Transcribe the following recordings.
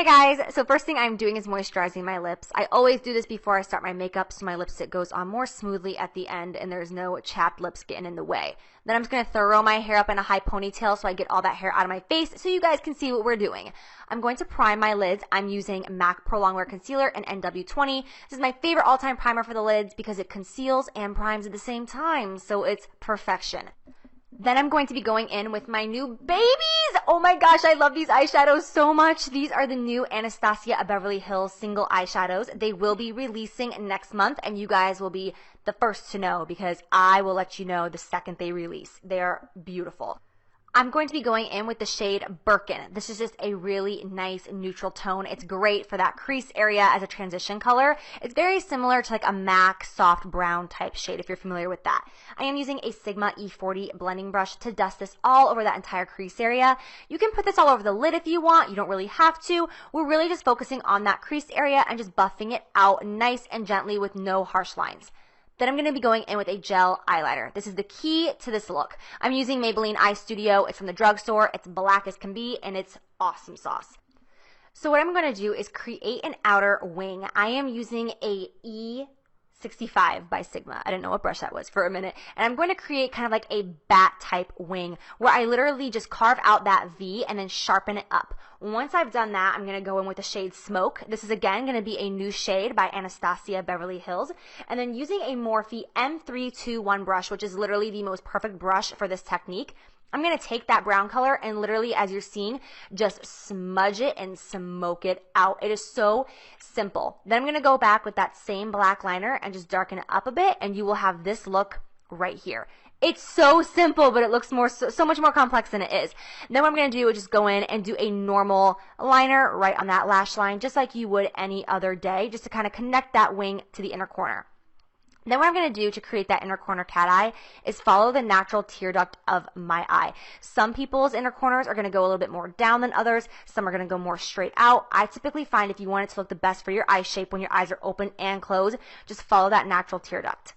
guys, so first thing I'm doing is moisturizing my lips. I always do this before I start my makeup so my lipstick goes on more smoothly at the end and there's no chapped lips getting in the way. Then I'm just going to throw my hair up in a high ponytail so I get all that hair out of my face so you guys can see what we're doing. I'm going to prime my lids. I'm using MAC Pro Longwear Concealer and NW20. This is my favorite all-time primer for the lids because it conceals and primes at the same time, so it's perfection. Then I'm going to be going in with my new babies. Oh my gosh, I love these eyeshadows so much. These are the new Anastasia Beverly Hills single eyeshadows. They will be releasing next month, and you guys will be the first to know because I will let you know the second they release. They're beautiful. I'm going to be going in with the shade Birkin. This is just a really nice neutral tone. It's great for that crease area as a transition color. It's very similar to like a MAC soft brown type shade if you're familiar with that. I am using a Sigma E40 blending brush to dust this all over that entire crease area. You can put this all over the lid if you want. You don't really have to. We're really just focusing on that crease area and just buffing it out nice and gently with no harsh lines. Then I'm going to be going in with a gel eyeliner. This is the key to this look. I'm using Maybelline Eye Studio. It's from the drugstore. It's black as can be, and it's awesome sauce. So what I'm going to do is create an outer wing. I am using a E65 by Sigma. I didn't know what brush that was for a minute. And I'm going to create kind of like a bat type wing where I literally just carve out that V and then sharpen it up. Once I've done that, I'm going to go in with the shade Smoke. This is again going to be a new shade by Anastasia Beverly Hills. And then using a Morphe M321 brush, which is literally the most perfect brush for this technique, I'm going to take that brown color and literally, as you're seeing, just smudge it and smoke it out. It is so simple. Then I'm going to go back with that same black liner and just darken it up a bit, and you will have this look right here. It's so simple, but it looks so much more complex than it is. Then what I'm going to do is just go in and do a normal liner right on that lash line, just like you would any other day, just to kind of connect that wing to the inner corner. Then what I'm going to do to create that inner corner cat eye is follow the natural tear duct of my eye. Some people's inner corners are going to go a little bit more down than others. Some are going to go more straight out. I typically find if you want it to look the best for your eye shape when your eyes are open and closed, just follow that natural tear duct.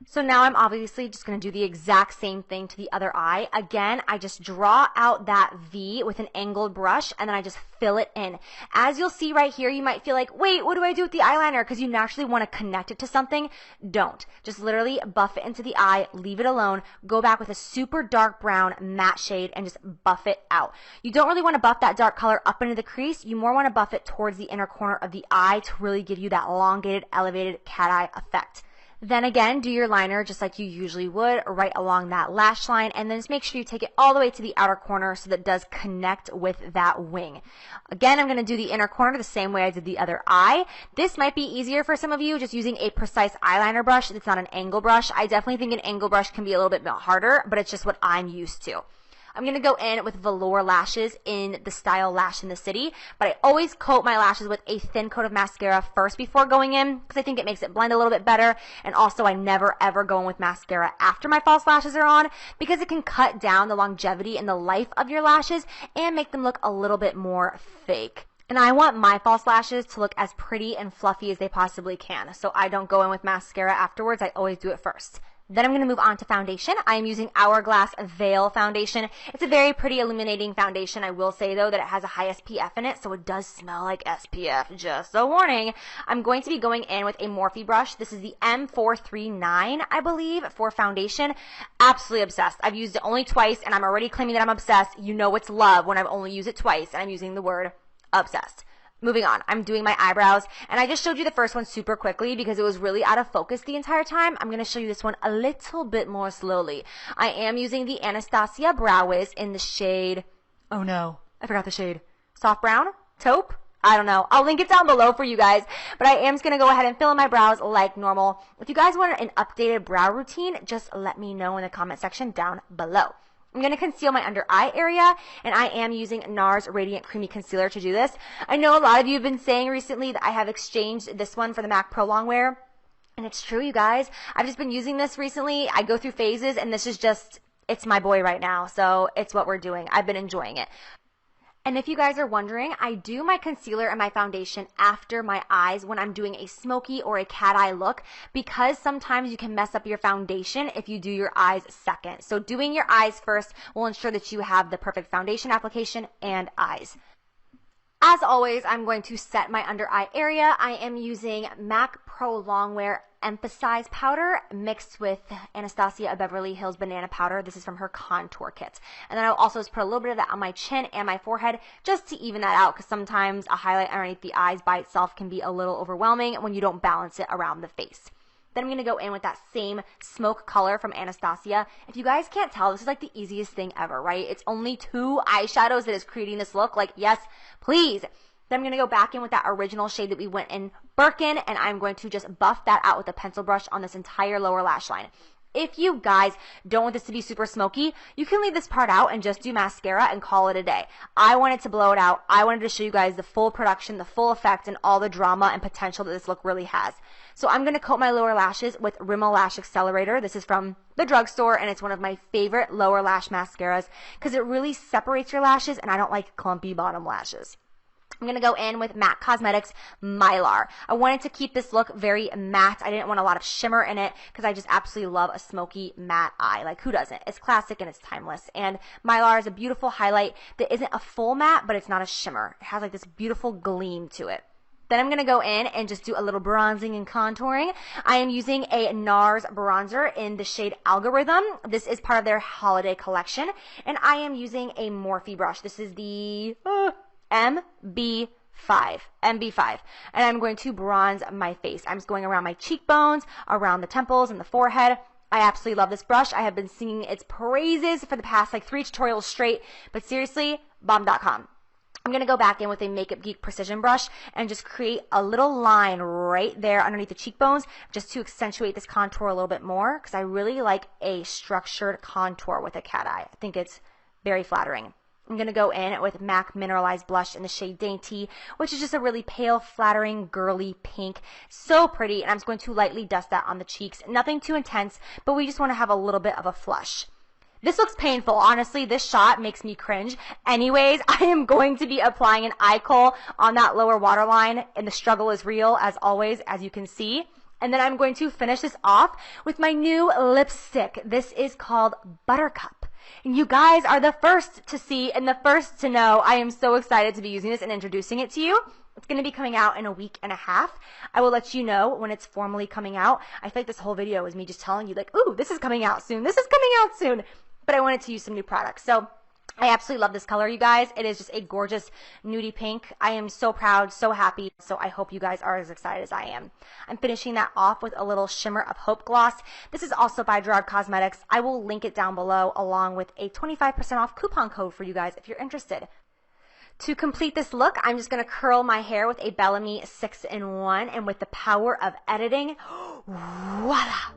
So now I'm obviously just going to do the exact same thing to the other eye. Again, I just draw out that V with an angled brush and then I just fill it in. As you'll see right here, you might feel like, wait, what do I do with the eyeliner? Because you naturally want to connect it to something. Don't. Just literally buff it into the eye, leave it alone, go back with a super dark brown matte shade and just buff it out. You don't really want to buff that dark color up into the crease. You more want to buff it towards the inner corner of the eye to really give you that elongated, elevated cat eye effect. Then again, do your liner just like you usually would, right along that lash line, and then just make sure you take it all the way to the outer corner so that it does connect with that wing. Again, I'm going to do the inner corner the same way I did the other eye. This might be easier for some of you just using a precise eyeliner brush. It's not an angle brush. I definitely think an angle brush can be a little bit harder, but it's just what I'm used to. I'm going to go in with velour lashes in the style Lash in the City, but I always coat my lashes with a thin coat of mascara first before going in because I think it makes it blend a little bit better, and also I never ever go in with mascara after my false lashes are on because it can cut down the longevity and the life of your lashes and make them look a little bit more fake. And I want my false lashes to look as pretty and fluffy as they possibly can, so I don't go in with mascara afterwards. I always do it first. Then I'm going to move on to foundation. I am using Hourglass Veil Foundation. It's a very pretty illuminating foundation. I will say, though, that it has a high SPF in it, so it does smell like SPF. Just a warning. I'm going to be going in with a Morphe brush. This is the M439, I believe, for foundation. Absolutely obsessed. I've used it only twice, and I'm already claiming that I'm obsessed. You know it's love when I've only used it twice, and I'm using the word obsessed. Moving on, I'm doing my eyebrows, and I just showed you the first one super quickly because it was really out of focus the entire time. I'm going to show you this one a little bit more slowly. I am using the Anastasia Brow Wiz in the shade, oh no, I forgot the shade, soft brown, taupe, I don't know. I'll link it down below for you guys, but I am just going to go ahead and fill in my brows like normal. If you guys want an updated brow routine, just let me know in the comment section down below. I'm going to conceal my under eye area, and I am using NARS Radiant Creamy Concealer to do this. I know a lot of you have been saying recently that I have exchanged this one for the MAC Pro Longwear, and it's true, you guys. I've just been using this recently. I go through phases, and this is just, it's my boy right now, so it's what we're doing. I've been enjoying it. And if you guys are wondering, I do my concealer and my foundation after my eyes when I'm doing a smoky or a cat eye look because sometimes you can mess up your foundation if you do your eyes second. So doing your eyes first will ensure that you have the perfect foundation application and eyes. As always, I'm going to set my under eye area. I am using MAC Pro Longwear Emphasize powder mixed with Anastasia Beverly Hills Banana powder. This is from her contour kit. And then I'll also just put a little bit of that on my chin and my forehead just to even that out, because sometimes a highlight underneath the eyes by itself can be a little overwhelming when you don't balance it around the face. Then I'm going to go in with that same smoke color from Anastasia. If you guys can't tell, this is like the easiest thing ever, right? It's only 2 eyeshadows that is creating this look. Like, yes, please. Then I'm going to go back in with that original shade that we went in Birkin, and I'm going to just buff that out with a pencil brush on this entire lower lash line. If you guys don't want this to be super smoky, you can leave this part out and just do mascara and call it a day. I wanted to blow it out. I wanted to show you guys the full production, the full effect, and all the drama and potential that this look really has. So I'm going to coat my lower lashes with Rimmel Lash Accelerator. This is from the drugstore, and it's one of my favorite lower lash mascaras because it really separates your lashes, and I don't like clumpy bottom lashes. I'm going to go in with MAC Cosmetics Mylar. I wanted to keep this look very matte. I didn't want a lot of shimmer in it because I just absolutely love a smoky matte eye. Like, who doesn't? It's classic and it's timeless. And Mylar is a beautiful highlight that isn't a full matte, but it's not a shimmer. It has like this beautiful gleam to it. Then I'm going to go in and just do a little bronzing and contouring. I am using a NARS bronzer in the shade Algorithm. This is part of their holiday collection. And I am using a Morphe brush. This is the MB5. And I'm going to bronze my face. I'm just going around my cheekbones, around the temples and the forehead. I absolutely love this brush. I have been singing its praises for the past like 3 tutorials straight, but seriously, bomb.com. I'm going to go back in with a Makeup Geek Precision brush and just create a little line right there underneath the cheekbones just to accentuate this contour a little bit more, because I really like a structured contour with a cat eye. I think it's very flattering. I'm going to go in with MAC Mineralized Blush in the shade Dainty, which is just a really pale, flattering, girly pink. So pretty, and I'm just going to lightly dust that on the cheeks. Nothing too intense, but we just want to have a little bit of a flush. This looks painful. Honestly, this shot makes me cringe. Anyways, I am going to be applying an eye kohl on that lower waterline, and the struggle is real, as always, as you can see. And then I'm going to finish this off with my new lipstick. This is called Buttercup. And you guys are the first to see and the first to know. I am so excited to be using this and introducing it to you. It's going to be coming out in a week and a half. I will let you know when it's formally coming out. I feel like this whole video is me just telling you like, ooh, this is coming out soon. This is coming out soon. But I wanted to use some new products. So I absolutely love this color, you guys. It is just a gorgeous nudie pink. I am so proud, so happy. So I hope you guys are as excited as I am. I'm finishing that off with a little Shimmer of Hope gloss. This is also by Gerard Cosmetics. I will link it down below along with a 25% off coupon code for you guys if you're interested. To complete this look, I'm just going to curl my hair with a Bellamy 6-in-1, and with the power of editing, voila,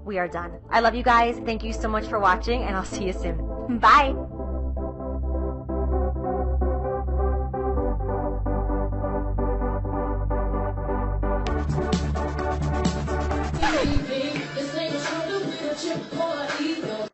we are done. I love you guys. Thank you so much for watching, and I'll see you soon. Bye. This ain't a shoulder with a chip or a ego.